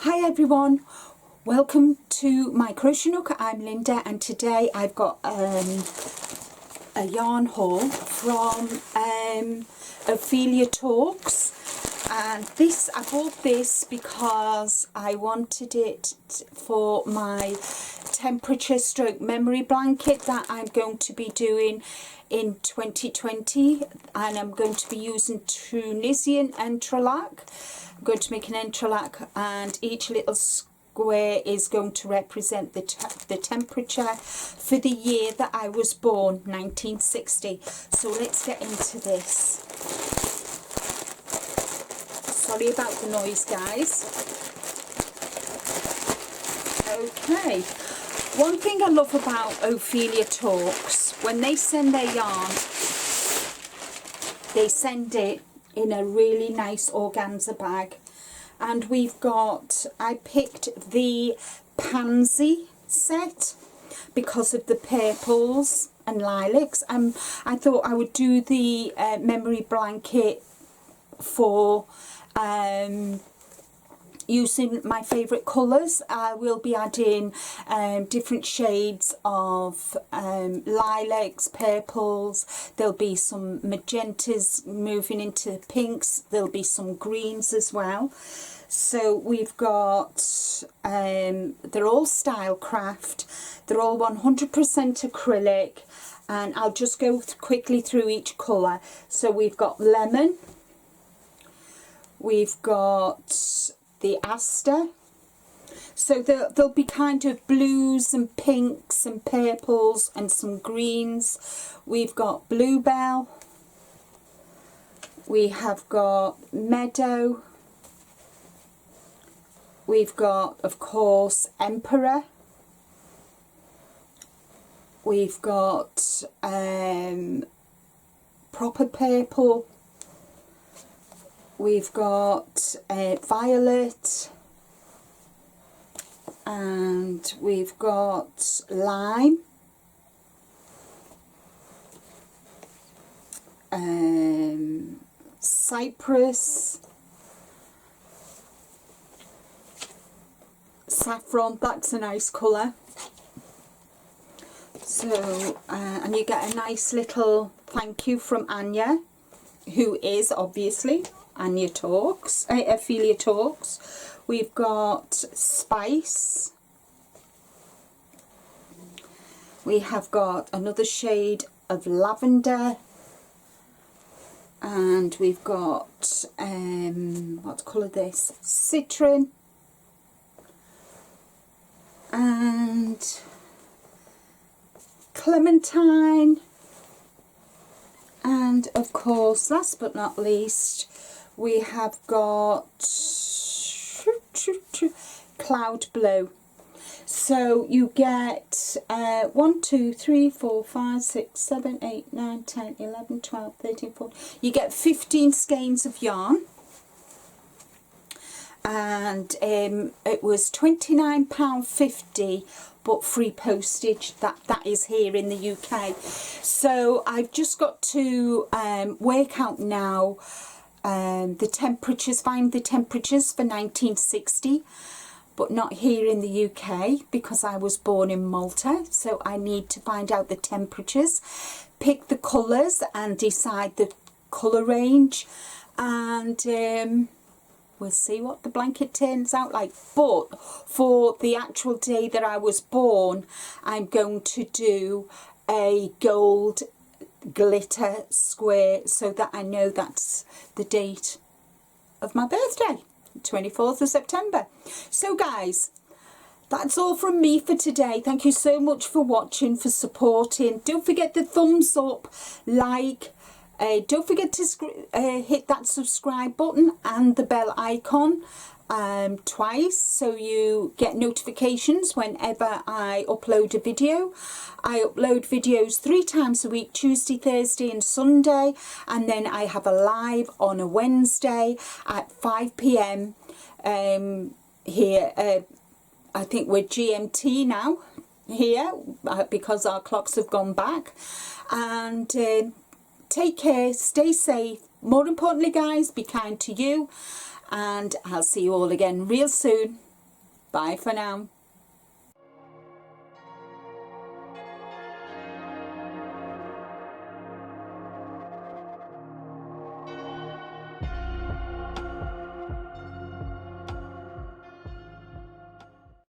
Hi everyone, welcome to my crochet nook. I'm Linda and today I've got a yarn haul from Ophelia Talks, and this I bought this because I wanted it for my temperature stroke memory blanket that I'm going to be doing in 2020, and I'm going to be using Tunisian entrelac. I'm going to make an entrelac, and each little square is going to represent the temperature for the year that I was born, 1960. So let's get into this. Sorry about the noise, guys. Okay, one thing I love about Ophelia Talks, when they send their yarn, they send it in a really nice organza bag. And we've got, I picked the pansy set because of the purples and lilacs. I thought I would do the memory blanket for using my favourite colours. I will be adding different shades of lilacs, purples, there'll be some magentas moving into pinks, there'll be some greens as well. So we've got, they're all style craft, they're all 100% acrylic, and I'll just go quickly through each colour. So we've got lemon, we've got the aster, so there'll be kind of blues and pinks and purples and some greens. We've got bluebell, we have got meadow, we've got of course emperor, we've got proper purple, we've got violet, and we've got lime, cypress, saffron. That's a nice colour. So and you get a nice little thank you from Anya, who is obviously Anya Talks, Ophelia Talks. We've got spice, we have got another shade of lavender, and we've got what colour this, citron, and clementine, and of course last but not least we have got cloud blue. So you get 1, 2, 3, 4, 5, 6, 7, 8, 9, 10, 11, 12, 13, 14. You get 15 skeins of yarn, and it was £29.50, but free postage. That is here in the UK. So I've just got to work out now the temperatures, find the temperatures for 1960, but not here in the UK because I was born in Malta. So I need to find out the temperatures, pick the colours and decide the colour range, and we'll see what the blanket turns out like. But for the actual day that I was born, I'm going to do a gold glitter square so that I know that's the date of my birthday, 24th of September. So guys, that's all from me for today. Thank you so much for watching, for supporting. Don't forget the thumbs up, like, don't forget to hit that subscribe button and the bell icon twice so you get notifications whenever I upload a video. I upload videos 3 times a week, Tuesday, Thursday and Sunday, and then I have a live on a Wednesday at 5 p.m. Here. I think we're GMT now here because our clocks have gone back. And take care, stay safe. More importantly guys, be kind to you, and I'll see you all again real soon. Bye for now.